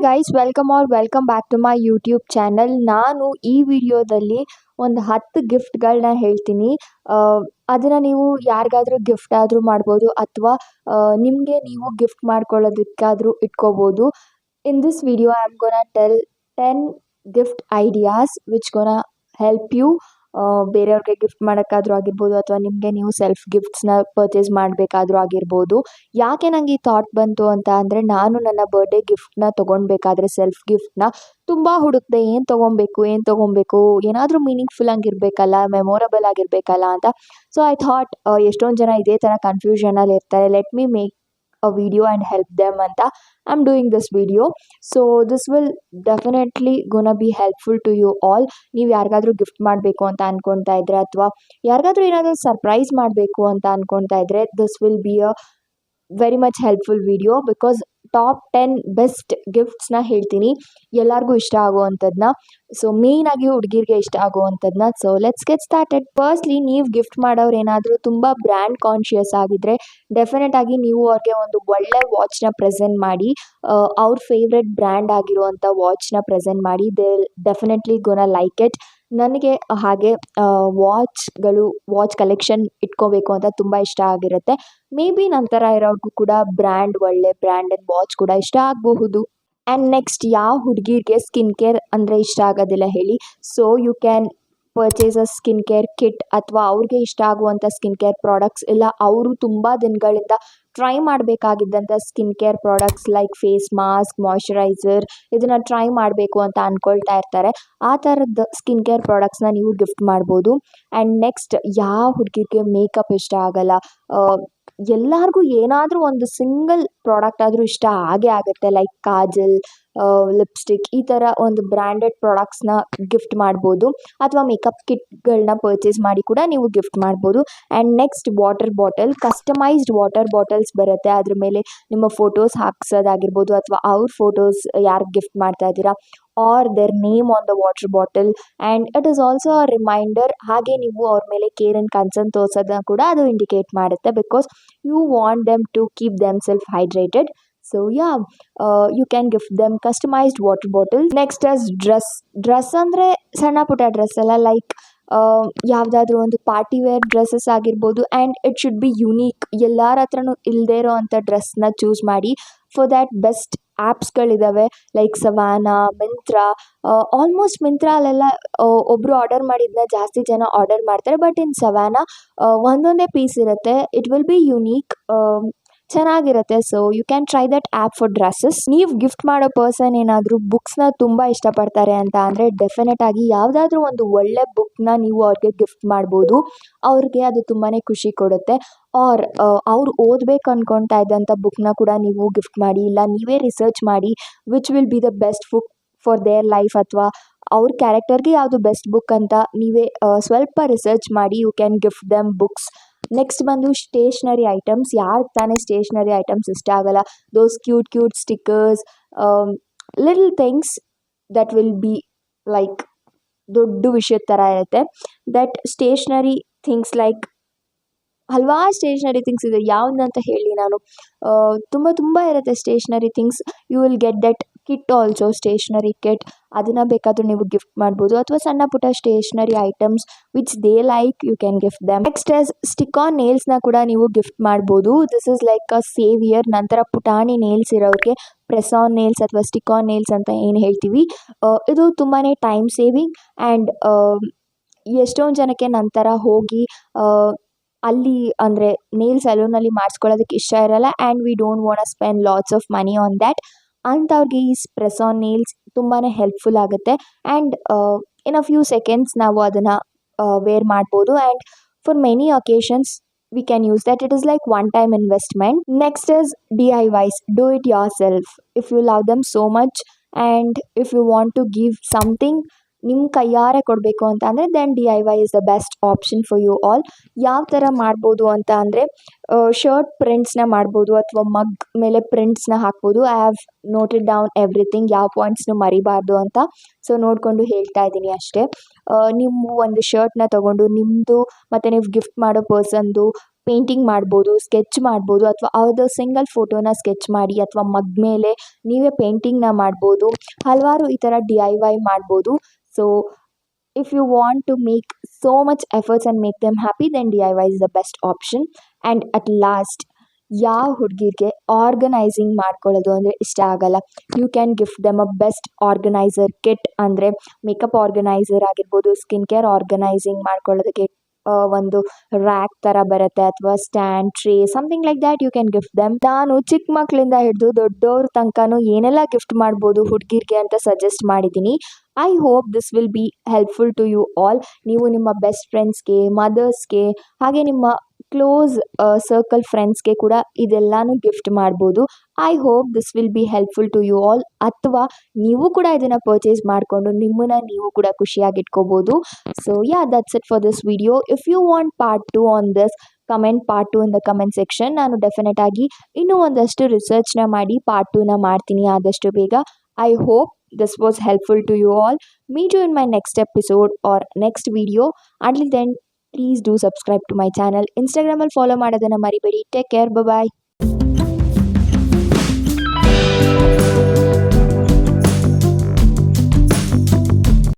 Guys, welcome back to my YouTube channel. ನಾನು ಈ ವಿಡಿಯೋದಲ್ಲಿ ಒಂದು 10 ಗಿಫ್ಟ್ಗಳನ್ನ ಹೇಳ್ತೀನಿ. ಅದನ್ನು ನೀವು ಯಾರಿಗಾದ್ರೂ ಗಿಫ್ಟ್ ಆದರೂ ಮಾಡ್ಬೋದು ಅಥವಾ ನಿಮಗೆ ನೀವು ಗಿಫ್ಟ್ ಮಾಡ್ಕೊಳ್ಳೋದಕ್ಕಾದರೂ ಇಟ್ಕೋಬೋದು. In this video I am gonna tell 10 gift ideas which gonna help you. ಬೇರೆಯವ್ರಿಗೆ ಗಿಫ್ಟ್ ಮಾಡೋಕ್ಕಾದ್ರೂ ಆಗಿರ್ಬೋದು ಅಥವಾ ನಿಮಗೆ ನೀವು ಸೆಲ್ಫ್ ಗಿಫ್ಟ್ಸ್ನ ಪರ್ಚೇಸ್ ಮಾಡಬೇಕಾದ್ರೂ ಆಗಿರ್ಬೋದು. ಯಾಕೆ ನನಗೆ ಈ ಥಾಟ್ ಬಂತು ಅಂತ ಅಂದರೆ, ನಾನು ನನ್ನ ಬರ್ಡೇ ಗಿಫ್ಟ್ನ ತೊಗೊಳ್ಬೇಕಾದ್ರೆ ಸೆಲ್ಫ್ ಗಿಫ್ಟ್ನ ತುಂಬ ಹುಡುಕ್ದೆ. ಏನು ತೊಗೊಬೇಕು, ಏನಾದರೂ ಮೀನಿಂಗ್ಫುಲ್ ಆಗಿರಬೇಕಲ್ಲ, ಮೆಮೊರಬಲ್ ಆಗಿರಬೇಕಲ್ಲ ಅಂತ. ಸೊ ಐ ಥಾಟ್ ಎಷ್ಟೊಂದು ಜನ ಇದೇ ಥರ ಕನ್ಫ್ಯೂಷನಲ್ಲಿ ಇರ್ತಾರೆ. Let me make a video and help them anta I'm doing this video. So this will definitely gonna be helpful to you all. ನೀವು ಯಾರಿಗಾದ್ರೂ ಗಿಫ್ಟ್ ಮಾಡಬೇಕು ಅಂತ ಅನ್ಕೊಳ್ತಾ ಇದ್ರೆ ಅಥವಾ ಯಾರಿಗಾದ್ರೂ ಏನಾದರೂ ಸರ್ಪ್ರೈಸ್ ಮಾಡಬೇಕು ಅಂತ ಅನ್ಕೊಳ್ತಾ ಇದ್ರೆ, this will be a very much helpful video because top 10 best ಗಿಫ್ಟ್ಸ್ನ ಹೇಳ್ತೀನಿ, ಎಲ್ಲರಿಗೂ ಇಷ್ಟ ಆಗುವಂಥದ್ದನ್ನ. ಸೊ ಮೇಯ್ನಾಗಿ ಹುಡುಗಿರಿಗೆ ಇಷ್ಟ ಆಗುವಂಥದ್ದನ್ನ. So let's get started. Firstly, ನೀವು ಗಿಫ್ಟ್ ಮಾಡೋರು ಏನಾದರೂ ತುಂಬ ಬ್ರ್ಯಾಂಡ್ ಕಾನ್ಷಿಯಸ್ ಆಗಿದ್ದರೆ ಡೆಫಿನೆಟ್ ಆಗಿ ನೀವು ಅವ್ರಿಗೆ ಒಂದು ಒಳ್ಳೆ ವಾಚ್ನ ಪ್ರೆಸೆಂಟ್ ಮಾಡಿ, ಅವ್ರ ಫೇವ್ರೆಟ್ ಬ್ರ್ಯಾಂಡ್ ಆಗಿರುವಂಥ ವಾಚ್ನ ಪ್ರೆಸೆಂಟ್ ಮಾಡಿ. They definitely gonna like it. ನನಗೆ ಹಾಗೆ ವಾಚ್ ಕಲೆಕ್ಷನ್ ಇಟ್ಕೋಬೇಕು ಅಂತ ತುಂಬ ಇಷ್ಟ ಆಗಿರುತ್ತೆ. ಮೇ ಬಿ ನಂತರ ಇರೋರ್ಗೂ ಕೂಡ ಒಳ್ಳೆ ಬ್ರ್ಯಾಂಡೆಡ್ ವಾಚ್ ಕೂಡ ಇಷ್ಟ ಆಗಬಹುದು. ಆ್ಯಂಡ್ ನೆಕ್ಸ್ಟ್, ಯಾವ ಹುಡುಗಿರಿಗೆ ಸ್ಕಿನ್ ಕೇರ್ ಅಂದರೆ ಇಷ್ಟ ಆಗೋದಿಲ್ಲ ಹೇಳಿ? So you can purchase a skin care kit, ಅಥವಾ ಅವ್ರಿಗೆ ಇಷ್ಟ ಆಗುವಂಥ ಸ್ಕಿನ್ ಕೇರ್ ಪ್ರಾಡಕ್ಟ್ಸ್, ಇಲ್ಲ ಅವರು ತುಂಬ ದಿನಗಳಿಂದ ಟ್ರೈ ಮಾಡಬೇಕಾಗಿದ್ದಂಥ skin care products like face mask, moisturiser, ಇದನ್ನು ಟ್ರೈ ಮಾಡಬೇಕು ಅಂತ ಅಂದ್ಕೊಳ್ತಾ ಇರ್ತಾರೆ. ಆ ಥರದ ಸ್ಕಿನ್ ಕೇರ್ ಪ್ರಾಡಕ್ಟ್ಸ್ನ ನೀವು ಗಿಫ್ಟ್ ಮಾಡ್ಬೋದು. ಆ್ಯಂಡ್ ನೆಕ್ಸ್ಟ್, ಯಾವ ಹುಡುಗಿಗೆ ಮೇಕಪ್ ಇಷ್ಟ ಆಗಲ್ಲ? ಎಲ್ಲರಿಗೂ ಏನಾದರೂ ಒಂದು ಸಿಂಗಲ್ ಪ್ರಾಡಕ್ಟ್ ಆದರೂ ಇಷ್ಟ ಆಗುತ್ತೆ, ಲೈಕ್ ಕಾಜಲ್, ಲಿಪ್ಸ್ಟಿಕ್, ಈ ಥರ ಒಂದು ಬ್ರ್ಯಾಂಡೆಡ್ ಪ್ರಾಡಕ್ಟ್ಸ್ನ ಗಿಫ್ಟ್ ಮಾಡ್ಬೋದು. ಅಥವಾ ಮೇಕಪ್ ಕಿಟ್ಗಳನ್ನ ಪರ್ಚೇಸ್ ಮಾಡಿ ಕೂಡ ನೀವು ಗಿಫ್ಟ್ ಮಾಡ್ಬೋದು. And next, water bottle. Customised water bottles ಬರುತ್ತೆ, ಅದ್ರ ಮೇಲೆ ನಿಮ್ಮ ಫೋಟೋಸ್ ಹಾಕ್ಸೋದಾಗಿರ್ಬೋದು ಅಥವಾ ಅವ್ರ ಫೋಟೋಸ್ ಯಾರಿಗೆ ಗಿಫ್ಟ್ ಮಾಡ್ತಾ ಇದ್ದೀರಾ or their name on the water bottle. And it is also a reminder. ಹಾಗೆ ನೀವು ಅವ್ರ ಮೇಲೆ ಕೇರ್ ಆ್ಯಂಡ್ ಕನ್ಸರ್ನ್ ತೋರಿಸೋದನ್ನ ಕೂಡ ಅದು ಇಂಡಿಕೇಟ್ ಮಾಡುತ್ತೆ, because you want them to keep them self hydrated. So you can gift them customised water bottle. Next is dress ಅಂದರೆ ಸಣ್ಣ ಪುಟ್ಟ ಡ್ರೆಸ್ ಅಲ್ಲ, ಲೈಕ್ ಯಾವುದಾದ್ರೂ ಒಂದು ಪಾರ್ಟಿ ವೇರ್ ಡ್ರೆಸ್ಸಸ್ ಆಗಿರ್ಬೋದು. And it should be unique. ಎಲ್ಲರ ಹತ್ರನೂ ಇಲ್ಲದೇ ಇರೋ ಅಂಥ ಡ್ರೆಸ್ನ ಚೂಸ್ ಮಾಡಿ. ಫಾರ್ ದ್ಯಾಟ್ ಬೆಸ್ಟ್ ಆ್ಯಪ್ಸ್ಗಳಿದ್ದಾವೆ ಲೈಕ್ ಸವಾನಾ, ಮಿಂತ್ರಾ. ಆಲ್ಮೋಸ್ಟ್ ಮಿಂತ್ರಾಲೆಲ್ಲ ಒಬ್ಬರು ಆರ್ಡರ್ ಮಾಡಿದ್ದನ್ನ ಜಾಸ್ತಿ ಜನ ಆರ್ಡರ್ ಮಾಡ್ತಾರೆ. ಬಟ್ ಇನ್ ಸವಾನಾ ಒಂದೊಂದೇ ಪೀಸ್ ಇರುತ್ತೆ. ಇಟ್ ವಿಲ್ ಬಿ ಯುನೀಕ್, ಚೆನ್ನಾಗಿರುತ್ತೆ. So you can try that app for dresses. ನೀವು ಗಿಫ್ಟ್ ಮಾಡೋ ಪರ್ಸನ್ ಏನಾದರೂ ಬುಕ್ಸ್ನ ತುಂಬ ಇಷ್ಟಪಡ್ತಾರೆ ಅಂತ ಅಂದರೆ ಡೆಫಿನೆಟ್ ಆಗಿ ಯಾವುದಾದ್ರೂ ಒಂದು ಒಳ್ಳೆ ಬುಕ್ನ ನೀವು ಅವ್ರಿಗೆ ಗಿಫ್ಟ್ ಮಾಡ್ಬೋದು. ಅವ್ರಿಗೆ ಅದು ತುಂಬಾ ಖುಷಿ ಕೊಡುತ್ತೆ. ಆರ್ ಅವ್ರು ಓದಬೇಕು ಅಂದ್ಕೊಳ್ತಾ ಇದ್ದಂಥ ಬುಕ್ನ ಕೂಡ ನೀವು ಗಿಫ್ಟ್ ಮಾಡಿ, ಇಲ್ಲ ನೀವೇ ರಿಸರ್ಚ್ ಮಾಡಿ which will be the best book for their life, ಅಥವಾ ಅವ್ರ ಕ್ಯಾರೆಕ್ಟರ್ಗೆ ಯಾವುದು ಬೆಸ್ಟ್ ಬುಕ್ ಅಂತ ನೀವೇ ಸ್ವಲ್ಪ ರಿಸರ್ಚ್ ಮಾಡಿ you can gift them books. Next ಬಂದು ಸ್ಟೇಷ್ನರಿ ಐಟಮ್ಸ್. ಯಾರು ತಾನೇ ಸ್ಟೇಷ್ನರಿ ಐಟಮ್ಸ್ ಇಷ್ಟ ಆಗಲ್ಲ? Those cute stickers, little things that will be like ದೊಡ್ಡ ವಿಷಯದ ಥರ ಇರುತ್ತೆ. ದಟ್ ಸ್ಟೇಷ್ನರಿ ಥಿಂಗ್ಸ್ ಲೈಕ್ ಹಲವಾರು ಸ್ಟೇಷ್ನರಿ ಥಿಂಗ್ಸ್ ಇದೆ. ಯಾವುದಂತ ಹೇಳಿ ನಾನು? ತುಂಬ ಇರುತ್ತೆ stationery things. You will get that kit also, stationery kit. ಅದನ್ನು ಬೇಕಾದರೂ ನೀವು ಗಿಫ್ಟ್ ಮಾಡ್ಬೋದು. ಅಥವಾ ಸಣ್ಣ ಪುಟ್ಟ stationery items which they like, you can gift them. Next is stick on ನೇಲ್ಸ್ನ ಕೂಡ ನೀವು ಗಿಫ್ಟ್ ಮಾಡ್ಬೋದು. This is like a saviour. ನಂತರ ಪುಟಾಣಿ ನೇಲ್ಸ್ ಇರೋರಿಗೆ ಪ್ರೆಸ್ ಆನ್ ನೇಲ್ಸ್ ಅಥವಾ ಸ್ಟಿಕ್ ಆನ್ ನೇಲ್ಸ್ ಅಂತ ಏನು ಹೇಳ್ತೀವಿ, ಇದು ತುಂಬಾ ಟೈಮ್ ಸೇವಿಂಗ್. ಆ್ಯಂಡ್ ಎಷ್ಟೊಂದು ಜನಕ್ಕೆ ನಂತರ ಹೋಗಿ ಅಲ್ಲಿ ಅಂದರೆ ನೇಲ್ ಸಲೂನಲ್ಲಿ ಮಾಡಿಸ್ಕೊಳ್ಳೋದಕ್ಕೆ ಇಷ್ಟ ಇರಲ್ಲ. And we don't want to spend lots of money on that. ಅಂಥವ್ರಿಗೆ ಈ ಪ್ರೆಸ್ ಆನ್ ನೇಲ್ಸ್ ತುಂಬಾ ಹೆಲ್ಪ್ಫುಲ್ ಆಗುತ್ತೆ. And in a few seconds ನಾವು ಅದನ್ನು ವೇರ್ ಮಾಡ್ಬೋದು. And for many occasions we can use that. It is like one-time investment. Next is DIYs. Do it yourself. If you love them so much and if you want to give something ನಿಮ್ಮ ಕೈಯಾರೆ ಕೊಡಬೇಕು ಅಂತ ಅಂದರೆ then DIY is the best option for you all. ಯಾವ ಥರ ಮಾಡ್ಬೋದು ಅಂತ ಅಂದರೆ, ಶರ್ಟ್ ಪ್ರಿಂಟ್ಸ್ನ ಮಾಡ್ಬೋದು ಅಥವಾ ಮಗ್ ಮೇಲೆ ಪ್ರಿಂಟ್ಸ್ನ ಹಾಕ್ಬೋದು. I have noted down everything, ಯಾವ ಪಾಯಿಂಟ್ಸ್ನು ಮರಿಬಾರ್ದು ಅಂತ. ಸೊ ನೋಡಿಕೊಂಡು ಹೇಳ್ತಾ ಇದ್ದೀನಿ ಅಷ್ಟೇ. ನೀವು ಒಂದು ಶರ್ಟ್ನ ತೊಗೊಂಡು ನಿಮ್ಮದು ಮತ್ತು ನೀವು ಗಿಫ್ಟ್ ಮಾಡೋ ಪರ್ಸನ್ದು ಪೇಂಟಿಂಗ್ ಮಾಡ್ಬೋದು, ಸ್ಕೆಚ್ ಮಾಡ್ಬೋದು, ಅಥವಾ ಅವ್ರದ್ದು ಸಿಂಗಲ್ ಫೋಟೋನ ಸ್ಕೆಚ್ ಮಾಡಿ ಅಥವಾ ಮಗ್ ಮೇಲೆ ನೀವೇ ಪೇಂಟಿಂಗ್ನ ಮಾಡ್ಬೋದು. ಹಲವಾರು ಈ ಥರ DIY ಮಾಡ್ಬೋದು. So if you want to make so much efforts and make them happy, then DIY is the best option. And at last, ಯಾವ ಹುಡುಗಿರಿಗೆ ಆರ್ಗನೈಸಿಂಗ್ ಮಾಡ್ಕೊಳ್ಳೋದು ಅಂದರೆ ಇಷ್ಟ ಆಗಲ್ಲ, you can gift them a best organizer kit. ಅಂದರೆ makeup organizer ಆಗಿರ್ಬೋದು, skin care organizing ಮಾಡ್ಕೊಳ್ಳೋದಕ್ಕೆ ಒಂದು rack ಥರ ಬರುತ್ತೆ, ಅಥವಾ stand, tray, something like that you can gift them. ನಾನು ಚಿಕ್ಕ ಮಕ್ಕಳಿಂದ ಹಿಡಿದು ದೊಡ್ಡವ್ರ ತನಕನೂ ಏನೆಲ್ಲ ಗಿಫ್ಟ್ ಮಾಡ್ಬೋದು ಹುಡುಗಿರಿಗೆ ಅಂತ ಸಜೆಸ್ಟ್ ಮಾಡಿದ್ದೀನಿ. I hope this will be helpful to you all. ನೀವು ನಿಮ್ಮ ಬೆಸ್ಟ್ ಫ್ರೆಂಡ್ಸ್ಗೆ, ಮದರ್ಸ್ಗೆ, ಹಾಗೆ ನಿಮ್ಮ ಕ್ಲೋಸ್ ಸರ್ಕಲ್ ಫ್ರೆಂಡ್ಸ್ಗೆ ಕೂಡ ಇದೆಲ್ಲನೂ ಗಿಫ್ಟ್ ಮಾಡ್ಬೋದು. I hope this will be helpful to you all. ಅಥವಾ ನೀವು ಕೂಡ ಇದನ್ನು ಪರ್ಚೇಸ್ ಮಾಡಿಕೊಂಡು ನಿಮ್ಮನ್ನು ನೀವು ಕೂಡ ಖುಷಿಯಾಗಿ ಇಟ್ಕೋಬೋದು. So yeah, that's it for this video. If you want part 2 on this, comment part 2 in the comment section. ನಾನು ಡೆಫಿನೆಟ್ ಆಗಿ ಇನ್ನೂ ಒಂದಷ್ಟು ರಿಸರ್ಚ್ನ ಮಾಡಿ ಪಾರ್ಟ್ 2ನ ಮಾಡ್ತೀನಿ ಆದಷ್ಟು ಬೇಗ. I hope this was helpful to you all. Meet you in my next episode or next video. Until then, please do subscribe to my channel. Instagram ಅಲ್ಲಿ follow ಮಾಡೋದನ್ನು ಮರಿಬೇಡಿ. ಟೇಕ್ ಕೇರ್, ಬೈ ಬಾಯ್.